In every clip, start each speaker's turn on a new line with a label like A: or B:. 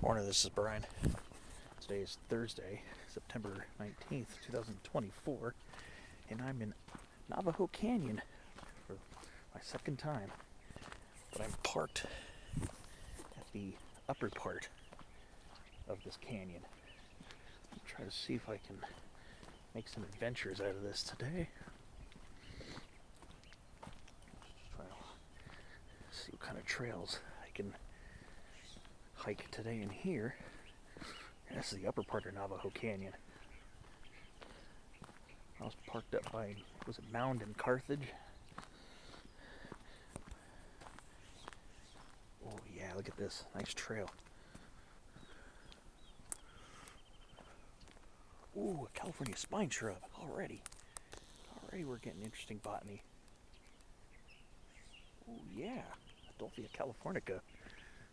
A: Morning, this is Brian. Today is Thursday, September 19th, 2024, and I'm in Navajo Canyon for my second time. But I'm parked at the upper part of this canyon. I'm trying to see if I can make some adventures out of this today. Just trying to see what kind of trails I can hike today in here. This is the upper part of Navajo Canyon. I was parked up by, was it Mound in Carthage? Oh yeah, look at this, nice trail. Ooh, a California spine shrub, already we're getting interesting botany. Oh yeah, Adolphia californica.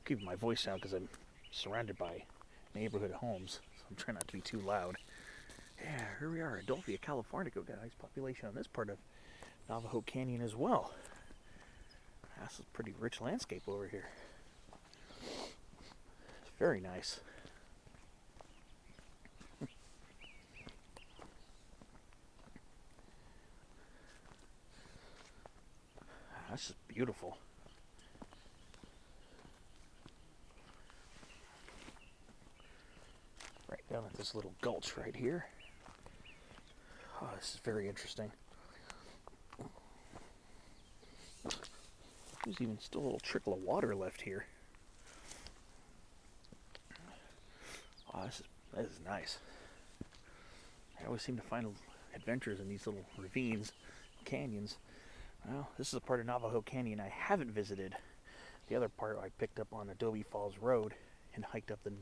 A: Keeping my voice down because I'm surrounded by neighborhood homes, so I'm trying not to be too loud. Yeah, here we are, Adolphia californica. Got a nice population on this part of Navajo Canyon as well. This is a pretty rich landscape over here. It's very nice. This is beautiful. Right down at this little gulch right here. Oh, this is very interesting. There's even still a little trickle of water left here. Oh, this is nice. I always seem to find adventures in these little ravines, canyons. Well, this is a part of Navajo Canyon I haven't visited. The other part I picked up on Adobe Falls Road and hiked up the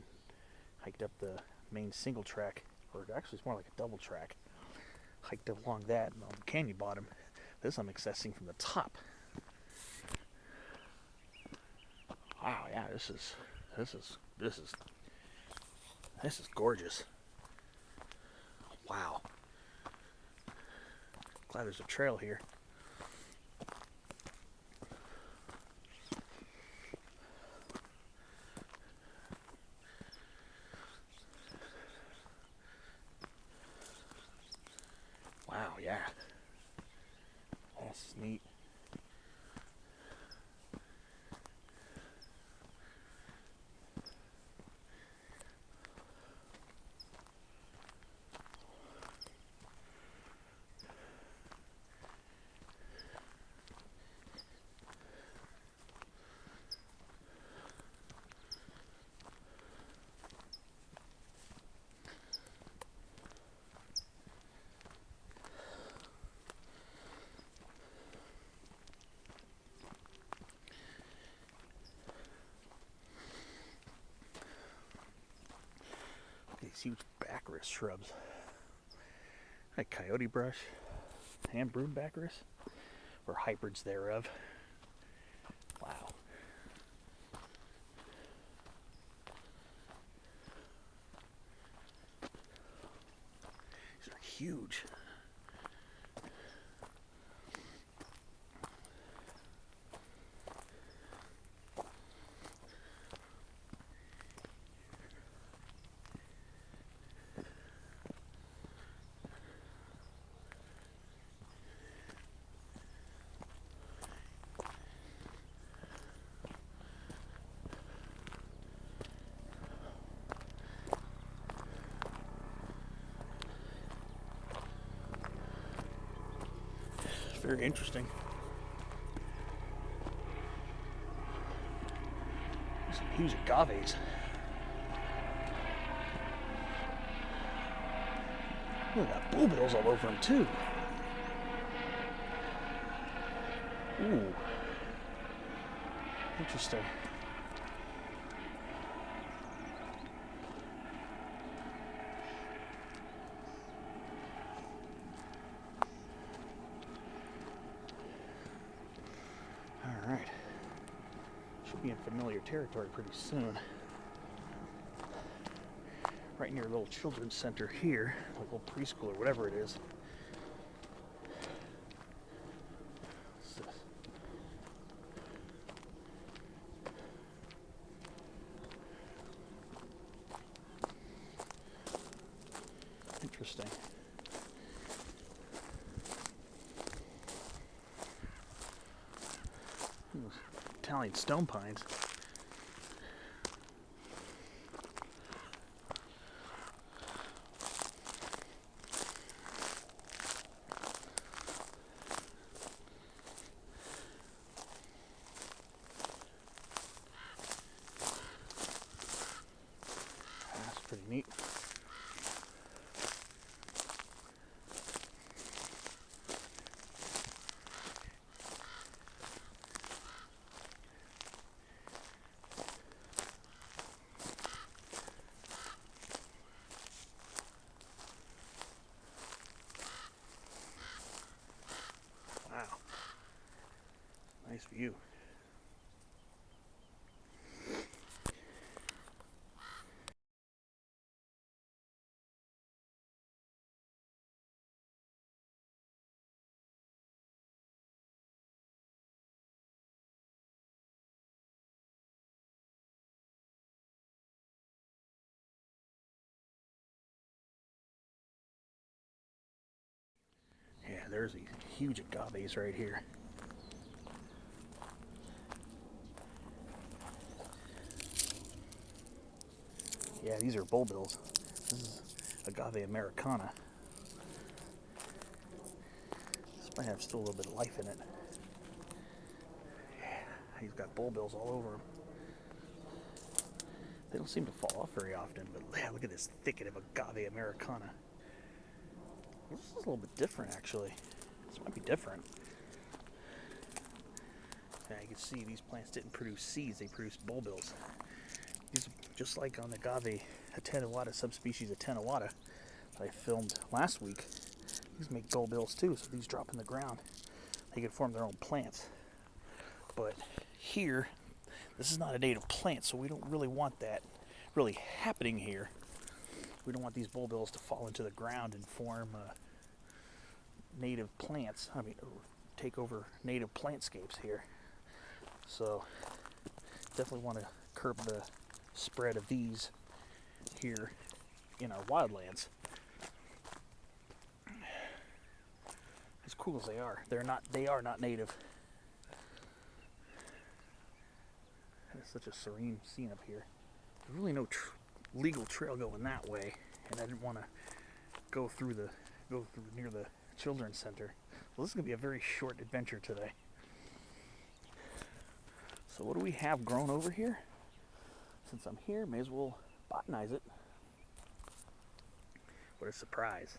A: main single track, or actually it's more like a double track. Hiked up along that and on the canyon bottom. This I'm accessing from the top. Wow, yeah, this is gorgeous. Wow. Glad there's a trail here. Wow, yeah. That's neat. These huge baccaris shrubs. Like coyote brush and broom baccaris, or hybrids thereof. Wow. These are huge. Very interesting. There's some huge agaves. Look, got bluebills all over them too. Ooh. Interesting. Alright. Should be in familiar territory pretty soon. Right near a little children's center here, like a little preschool or whatever it is. What's this? interesting. Italian stone pines. That's pretty neat. Wow. Nice view. Yeah, there's these huge agaves right here. Yeah, these are bulbils. This is agave americana. This might have still a little bit of life in it. Yeah, he's got bulbils all over him. They don't seem to fall off very often, but yeah, look at this thicket of agave americana. This is a little bit different, actually. This might be different. Yeah, you can see these plants didn't produce seeds, they produced bulbils. These, just like on the agave attenuata, subspecies attenuata that I filmed last week, these make bulbils too, so these drop in the ground. They can form their own plants. But here, this is not a native plant, so we don't really want that really happening here. We don't want these bulbils to fall into the ground and form native plants. I mean, take over native plantscapes here. So definitely want to curb the spread of these here in our wildlands. As cool as they are, they are not native. It's such a serene scene up here. There's really no legal trail going that way, and I didn't want to go through near the children's center. Well, this is going to be a very short adventure today. So what do we have grown over here? Since I'm here, may as well botanize it. What a surprise.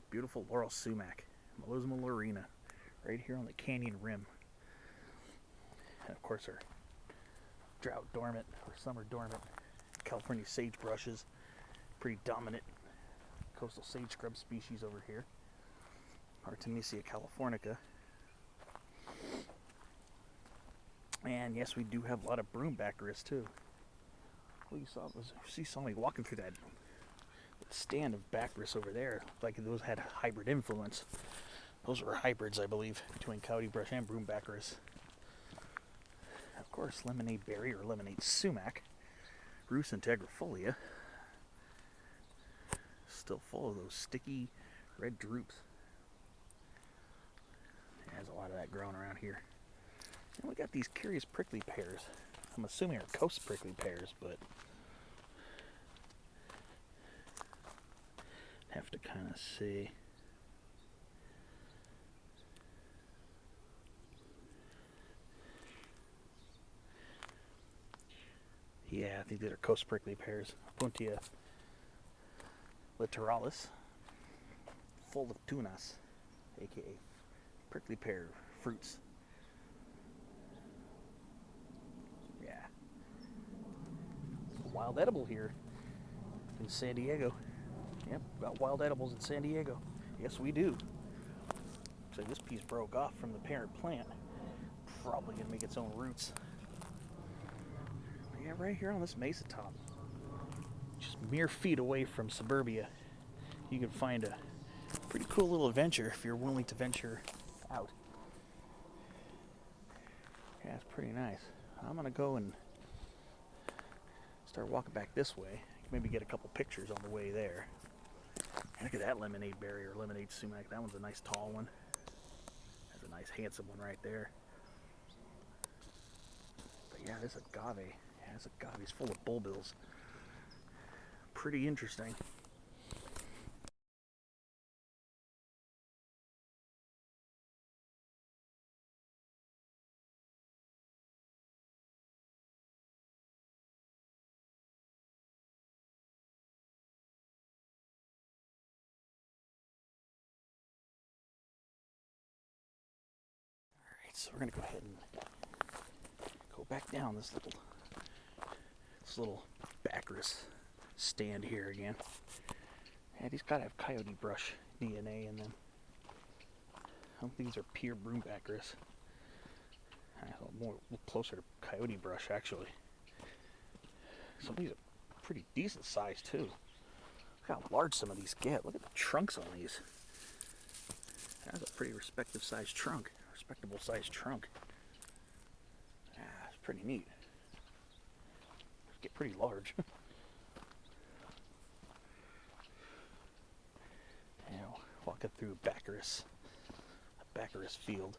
A: Beautiful laurel sumac, Melisma laurina, right here on the canyon rim. And of course our drought dormant or summer dormant California sagebrushes, pretty dominant coastal sage scrub species over here. Artemisia californica. And yes, we do have a lot of broombaccaris too. Well, you saw me walking through that stand of baccaris over there, like those had hybrid influence. Those were hybrids, I believe, between coyote brush and broombaccaris. Of course, lemonade berry or lemonade sumac, Rus integrifolia, still full of those sticky red drupes. There's a lot of that growing around here. And we got these curious prickly pears. I'm assuming are coast prickly pears, but have to kind of see. Yeah, I think these are coast prickly pears. Puntia littoralis, full of tunas, aka prickly pear fruits. Yeah. Wild edible here in San Diego. Yep, got wild edibles in San Diego. Yes, we do. So this piece broke off from the parent plant. Probably gonna make its own roots. But yeah, right here on this mesa top, just mere feet away from suburbia, you can find a pretty cool little adventure if you're willing to venture out. Yeah, it's pretty nice. I'm gonna go and start walking back this way. Maybe get a couple pictures on the way there. Look at that lemonade berry or lemonade sumac. That one's a nice tall one. That's a nice handsome one right there. But yeah, this agave. Yeah, this agave is full of bulbils. Pretty interesting. Alright, so we're gonna go ahead and go back down this little Bacchus stand here again. And he's gotta have coyote brush DNA in them. I don't think these are pure broom Bacchus. More closer to coyote brush actually. Some of these are pretty decent size too. Look how large some of these get. Look at the trunks on these. That's a pretty respectable sized trunk. Yeah, it's pretty neat. Get pretty large. You know, walking through a Bacchus field.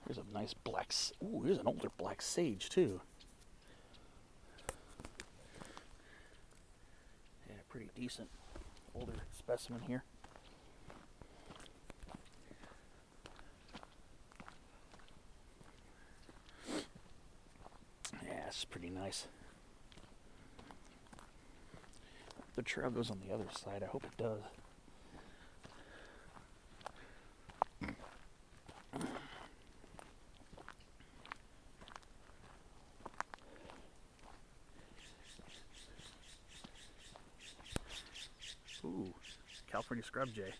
A: Here's a nice black. Ooh, here's an older black sage too. Yeah, pretty decent older specimen here. Yeah, it's pretty nice. The trail goes on the other side. I hope it does. Ooh, California scrub jay.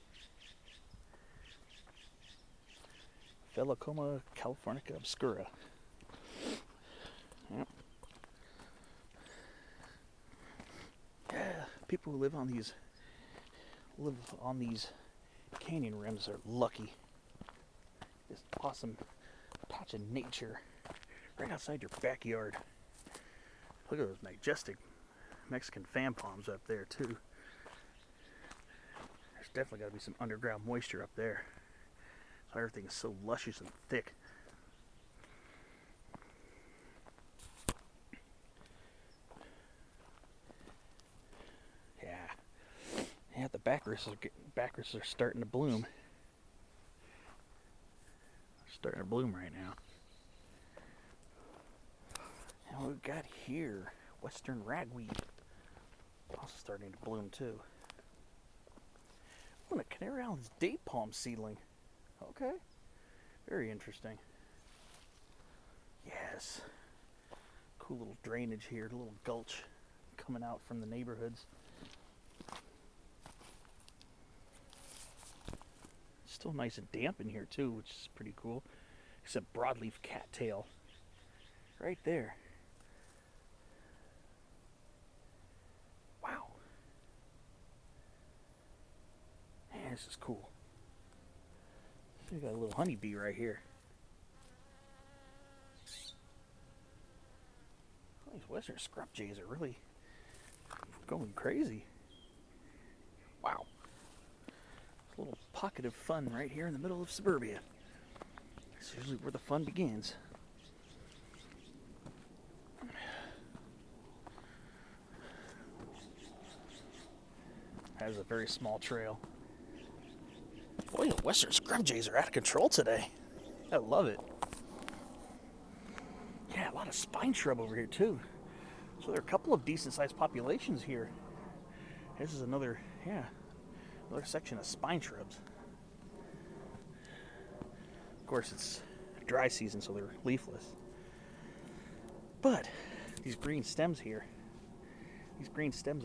A: Phelocoma californica obscura. Yep. Yeah, people who live on these canyon rims are lucky. This awesome patch of nature right outside your backyard. Look at those majestic Mexican fan palms up there too. There's definitely got to be some underground moisture up there. So everything is so luscious and thick. Yeah, the Bacchus are starting to bloom. They're starting to bloom right now. And what we've got here, western ragweed, also starting to bloom too. Oh, and a Canary Islands date palm seedling. Okay, very interesting. Yes, cool little drainage here, a little gulch coming out from the neighborhoods. Still nice and damp in here too, which is pretty cool. Except broadleaf cattail right there. Wow. Man, this is cool. We got a little honeybee right here. These western scrub jays are really going crazy. Wow. A little pocket of fun right here in the middle of suburbia. It's usually where the fun begins. That is a very small trail. Boy, the western scrub jays are out of control today. I love it. Yeah, a lot of spine shrub over here too. So there are a couple of decent sized populations here. This is another section of spine shrubs. Of course, it's dry season, so they're leafless. But these green stems here,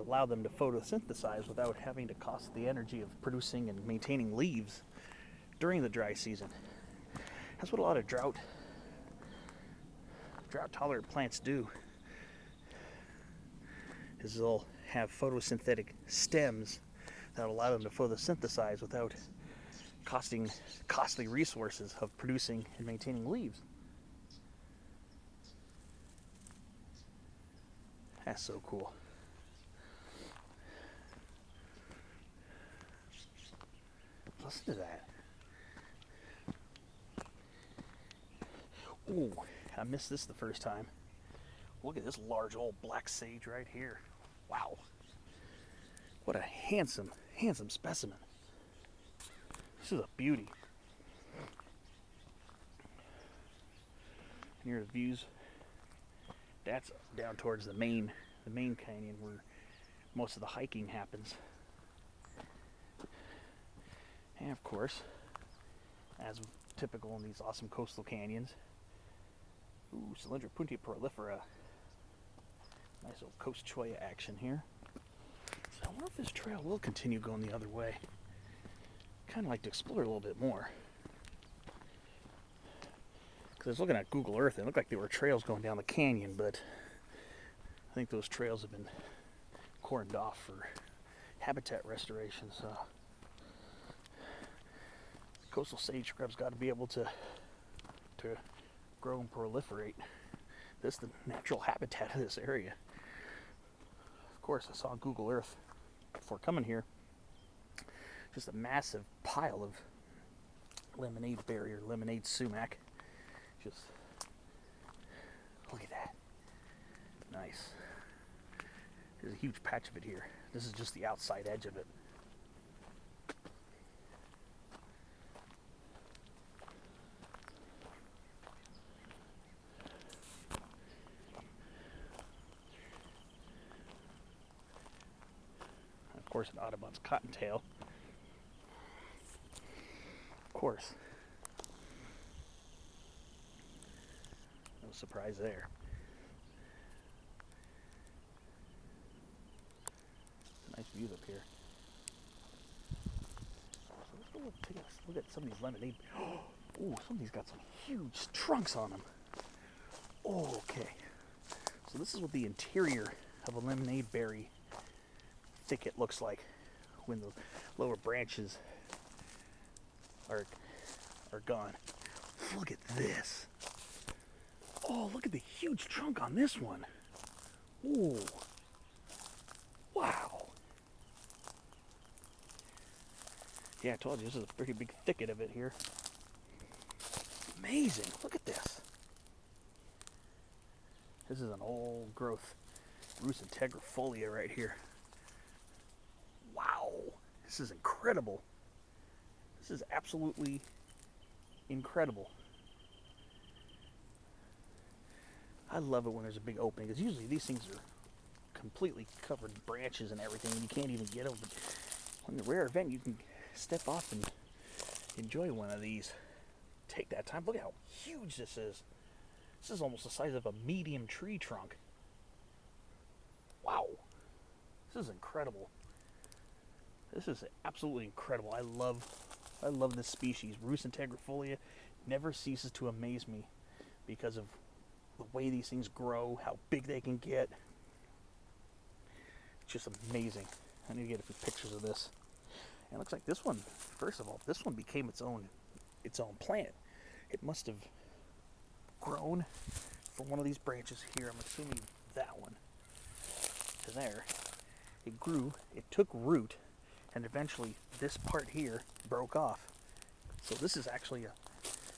A: allow them to photosynthesize without having to cost the energy of producing and maintaining leaves during the dry season. That's what a lot of drought tolerant plants do. Is they'll have photosynthetic stems that allow them to photosynthesize without costing costly resources of producing and maintaining leaves. That's so cool. listen to that. Ooh, I missed this the first time. Look at this large old black sage right here. Wow. What a handsome, handsome specimen. This is a beauty. And here are the views. That's down towards the main canyon where most of the hiking happens. And of course, as typical in these awesome coastal canyons, ooh, Cylindra puntia prolifera. Nice little Coast Choya action here. So I wonder if this trail will continue going the other way. Kind of like to explore a little bit more. Because I was looking at Google Earth and it looked like there were trails going down the canyon, but I think those trails have been cordoned off for habitat restoration. So coastal sage scrub's got to be able to grow and proliferate. This is the natural habitat of this area. Of course, I saw Google Earth before coming here. Just a massive pile of lemonade berry or lemonade sumac. Just look at that. Nice. There's a huge patch of it here. This is just the outside edge of it. Of course, an Audubon's cottontail. Of course. No surprise there. Nice views up here. So let's go take a look at some of these lemonade. Oh, some of these got some huge trunks on them. Oh, okay. So this is what the interior of a lemonade berry thicket looks like when the lower branches are gone. Look at this. Oh, look at the huge trunk on this one. Ooh. Wow. Yeah, I told you this is a pretty big thicket of it here. Amazing. Look at this. This is an old growth Rus integrifolia right here. Wow. This is incredible. This is absolutely incredible. I love it when there's a big opening, because usually these things are completely covered in branches and everything, and you can't even get them. But on the rare event, you can step off and enjoy one of these. Take that time. Look at how huge this is. This is almost the size of a medium tree trunk. Wow. This is incredible. This is absolutely incredible. I love this species. Rus integrifolia never ceases to amaze me because of the way these things grow, how big they can get. It's just amazing. I need to get a few pictures of this. And it looks like this one, first of all, this one became its own plant. It must have grown from one of these branches here. I'm assuming that one. To there. It grew, it took root, and eventually this part here broke off. So this is actually a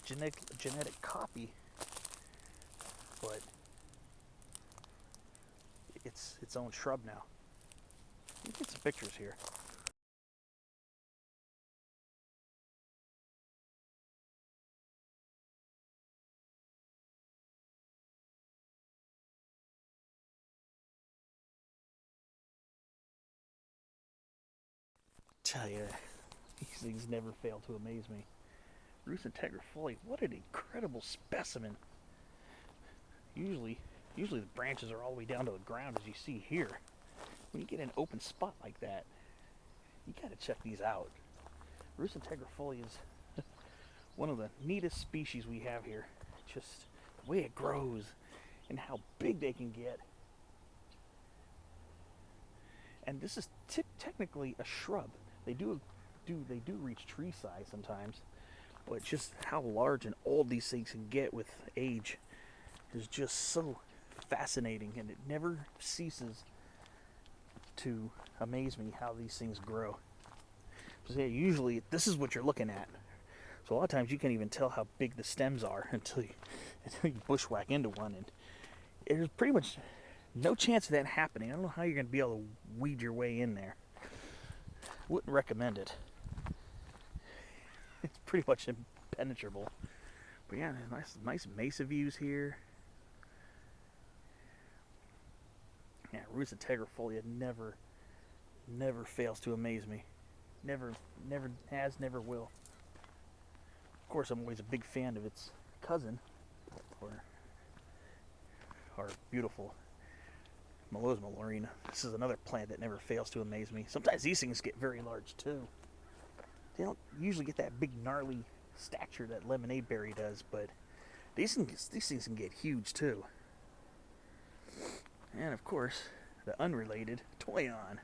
A: genetic copy, but it's its own shrub now. Let me get some pictures here. Tell you, these things never fail to amaze me. Rus integrifolia, what an incredible specimen. Usually the branches are all the way down to the ground, as you see here. When you get an open spot like that, you gotta check these out. Rus integrifolia is one of the neatest species we have here. Just the way it grows and how big they can get. And this is technically a shrub. They do reach tree size sometimes, but just how large and old these things can get with age is just so fascinating, and it never ceases to amaze me how these things grow. So yeah, usually this is what you're looking at. So a lot of times you can't even tell how big the stems are until you bushwhack into one, and there's pretty much no chance of that happening. I don't know how you're going to be able to weed your way in there. Wouldn't recommend it. It's pretty much impenetrable. But yeah, nice mesa views here. Yeah, Roots Tegrifolia never fails to amaze me. Never has, never will. Of course, I'm always a big fan of its cousin, or our beautiful Melosma. This is another plant that never fails to amaze me. Sometimes these things get very large too. They don't usually get that big gnarly stature that lemonade berry does, but these things can get huge too. And of course, the unrelated Toyon.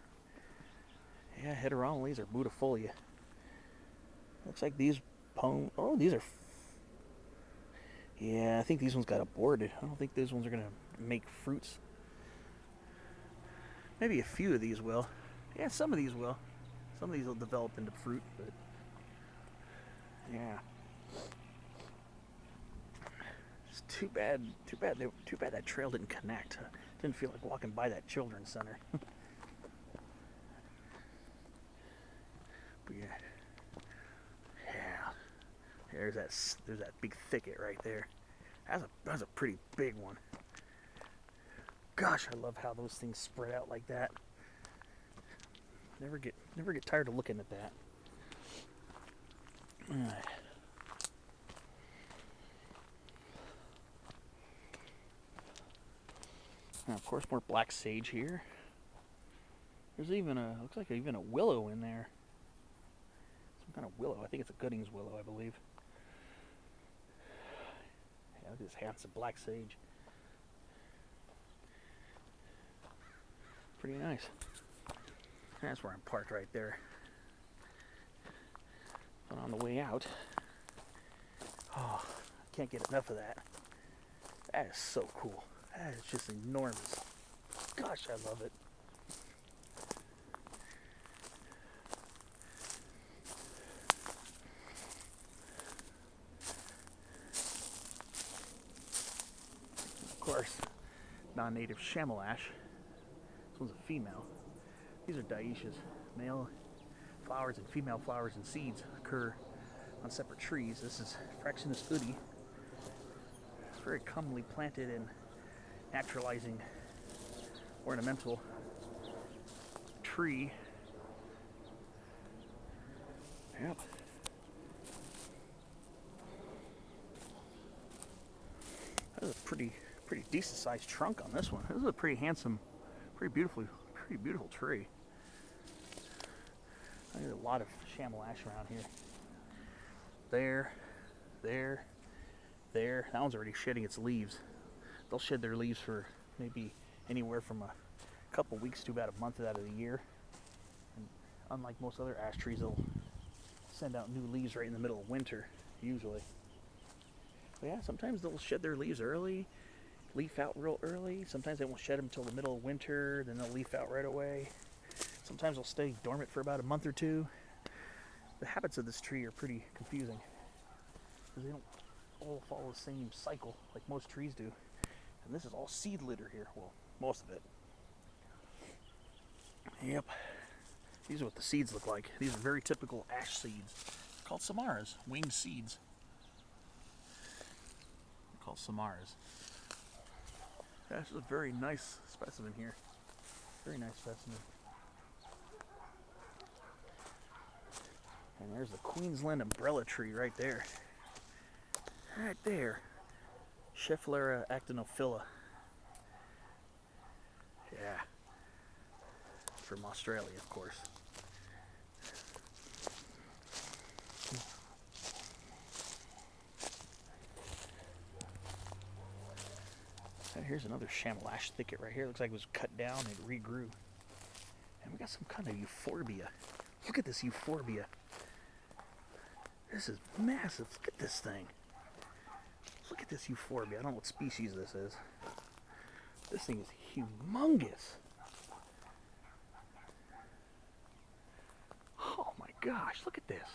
A: Yeah, Heteromeles or Buddhifolia. Looks like these these are. Yeah, I think these ones got aborted. I don't think those ones are gonna make fruits. Maybe a few of these will. Yeah, some of these will. Some of these will develop into fruit, but yeah. It's too bad that trail didn't connect. Didn't feel like walking by that children's center. But yeah. There's that big thicket right there. That's a pretty big one. Gosh, I love how those things spread out like that. Never get tired of looking at that. Alright. Now, of course, more black sage here. There's even looks like even a willow in there. Some kind of willow. I think it's a Gooding's willow, I believe. Yeah, look at this handsome black sage. Pretty nice. That's where I'm parked right there. But on the way out, oh, I can't get enough of that. That is so cool. That is just enormous. Gosh, I love it. Of course, non-native chamelash. This one's a female. These are dioecious. Male flowers and female flowers and seeds occur on separate trees. This is Fraxinus udi. It's very commonly planted in naturalizing ornamental tree. Yep. That's a pretty decent sized trunk on this one. This is a pretty handsome, pretty beautiful tree. There's a lot of chamelash around here. There. That one's already shedding its leaves. They'll shed their leaves for maybe anywhere from a couple weeks to about a month out of the year. And unlike most other ash trees, they'll send out new leaves right in the middle of winter, usually. But yeah, sometimes they'll shed their leaves early, leaf out real early. Sometimes they won't shed them until the middle of winter, then they'll leaf out right away. Sometimes they'll stay dormant for about a month or two. The habits of this tree are pretty confusing because they don't all follow the same cycle like most trees do. And this is all seed litter here. Well, most of it. Yep. These are what the seeds look like. These are very typical ash seeds called samaras, winged seeds. They're called samaras. Yeah, this is a very nice specimen here. Very nice specimen. And there's the Queensland umbrella tree right there. Right there. Schefflera actinophylla. Yeah. From Australia, of course. And here's another chamelash thicket right here. Looks like it was cut down and regrew. And we got some kind of euphorbia. Look at this euphorbia. This is massive. Look at this thing. Look at this euphorbia. I don't know what species this is. This thing is humongous. Oh my gosh, look at this.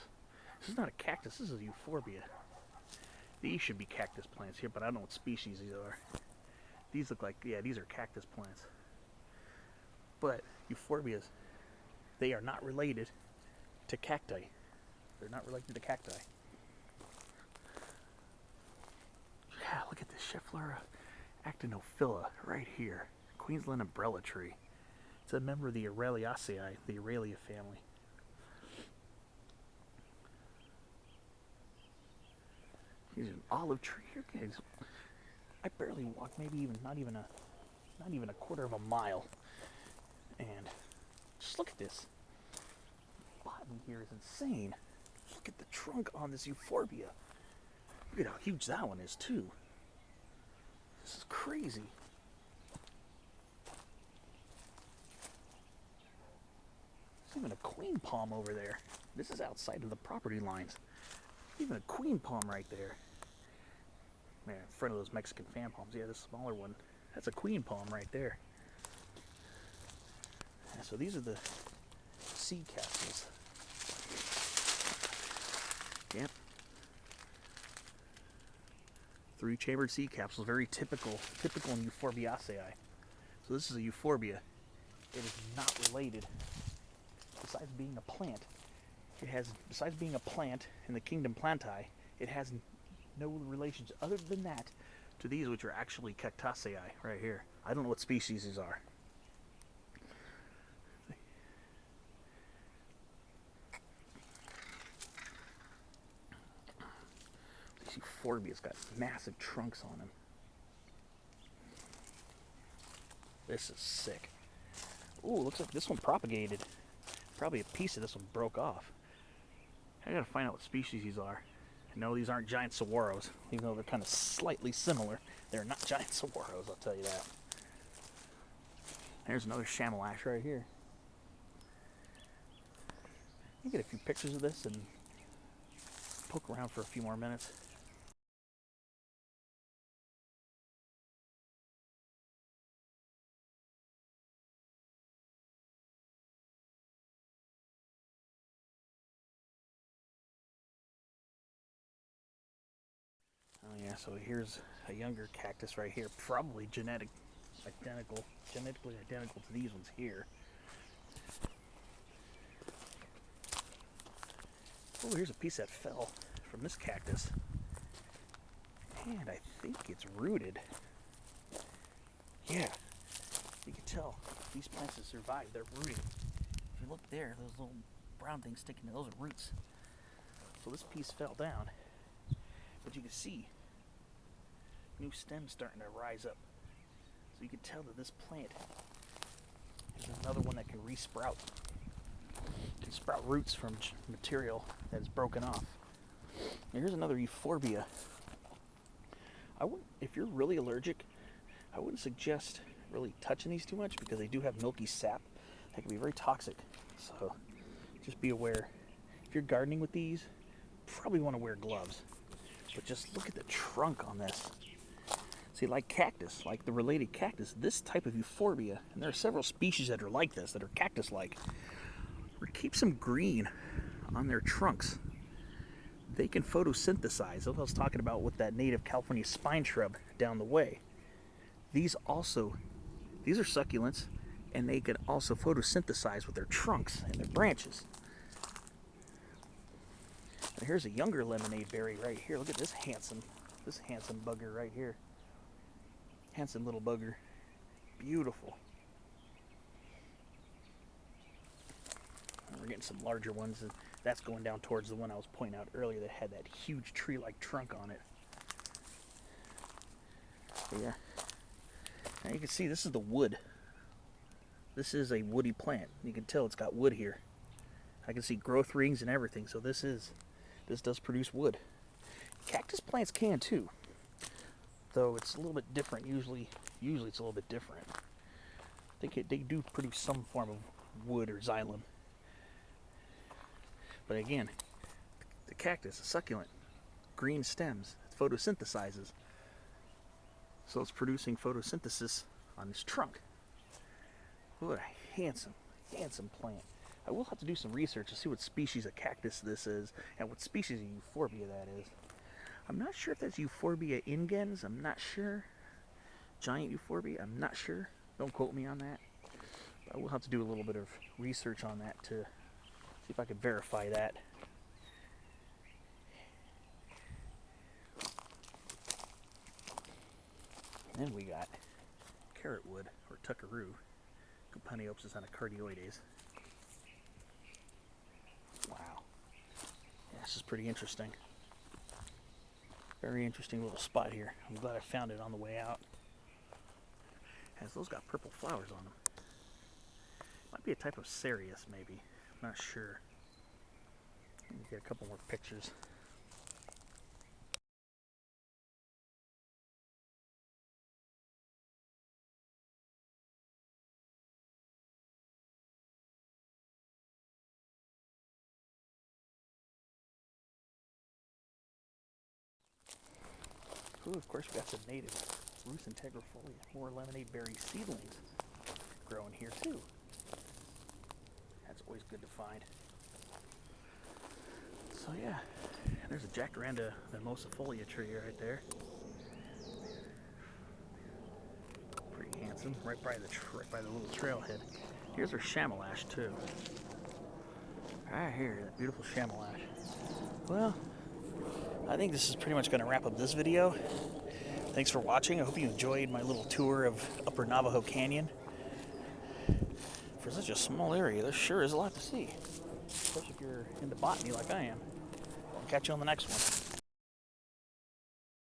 A: This is not a cactus, this is a euphorbia. These should be cactus plants here, but I don't know what species these are. These look like, yeah, these are cactus plants. But euphorbias, they are not related to cacti. They're not related to cacti. Yeah, look at this Schefflera actinophila right here. Queensland umbrella tree. It's a member of the Araliaceae, the Aralia family. Here's an olive tree here, guys. I barely walked, maybe even not even a quarter of a mile, and just look at this. The bottom here is insane. Look at the trunk on this euphorbia. Look at how huge that one is too. This is crazy. There's even a queen palm over there. This is outside of the property lines. Even a queen palm right there. Man, in front of those Mexican fan palms. Yeah, this smaller one. That's a queen palm right there. Yeah, so these are the seed capsules. Yep. 3-chambered seed capsules, very typical in Euphorbiaceae. So this is a euphorbia. It is not related. Besides being a plant, besides being a plant in the kingdom Plantae, it has no relations other than that to these, which are actually Cactaceae right here. I don't know what species these are. These euphorbias got massive trunks on them. This is sick. Ooh, looks like this one propagated. Probably a piece of this one broke off. I gotta find out what species these are. No, these aren't giant saguaros, even though they're kind of slightly similar. They're not giant saguaros, I'll tell you that. There's another chamois ash right here. Let me get a few pictures of this and poke around for a few more minutes. Oh yeah, so here's a younger cactus right here, probably genetically identical to these ones here. Oh, here's a piece that fell from this cactus. And I think it's rooted. Yeah, you can tell these plants have survived. They're rooted. If you look there, those little brown things sticking to those are roots. So this piece fell down. But you can see new stems starting to rise up. So you can tell that this plant is another one that can resprout. It can sprout roots from material that is broken off. And here's another euphorbia. If you're really allergic, I wouldn't suggest really touching these too much because they do have milky sap that can be very toxic. So just be aware. If you're gardening with these, probably want to wear gloves. But just look at the trunk on this. See, like cactus, like the related cactus, this type of euphorbia, and there are several species that are like this, that are cactus-like, keeps them green on their trunks. They can photosynthesize. That's what I was talking about with that native California spine shrub down the way. These are succulents, and they can also photosynthesize with their trunks and their branches. Now here's a younger lemonade berry right here. Look at this handsome bugger right here. Handsome little bugger. Beautiful. And we're getting some larger ones, and that's going down towards the one I was pointing out earlier that had that huge tree-like trunk on it. So yeah. Now you can see this is the wood. This is a woody plant. You can tell it's got wood here. I can see growth rings and everything, so this does produce wood. Cactus plants can too, though it's a little bit different. Usually it's a little bit different. They do produce some form of wood or xylem. But again, the cactus, a succulent, green stems, it photosynthesizes. So it's producing photosynthesis on this trunk. What a handsome plant. I will have to do some research to see what species of cactus this is and what species of euphorbia that is. I'm not sure if that's Euphorbia ingens. I'm not sure. Giant euphorbia. I'm not sure. Don't quote me on that. But I will have to do a little bit of research on that to see if I can verify that. And then we got carrotwood, or tuckaroo. Companiopsis anacardioides. Wow. Yeah, this is pretty interesting. Very interesting little spot here. I'm glad I found it on the way out. Has those got purple flowers on them. Might be a type of cereus, maybe. I'm not sure. Let me get a couple more pictures. Ooh, of course, we got some native Ruth integrifolia, more lemonade berry seedlings growing here too. That's always good to find. So yeah, there's a jacaranda mimosifolia tree right there. Pretty handsome, right by the little trailhead. Here's our chamelash too. Right here, that beautiful chamelash. Well, I think this is pretty much going to wrap up this video. Thanks for watching. I hope you enjoyed my little tour of Upper Navajo Canyon. For such a small area, there sure is a lot to see, especially if you're into botany like I am. I'll catch you on the next one.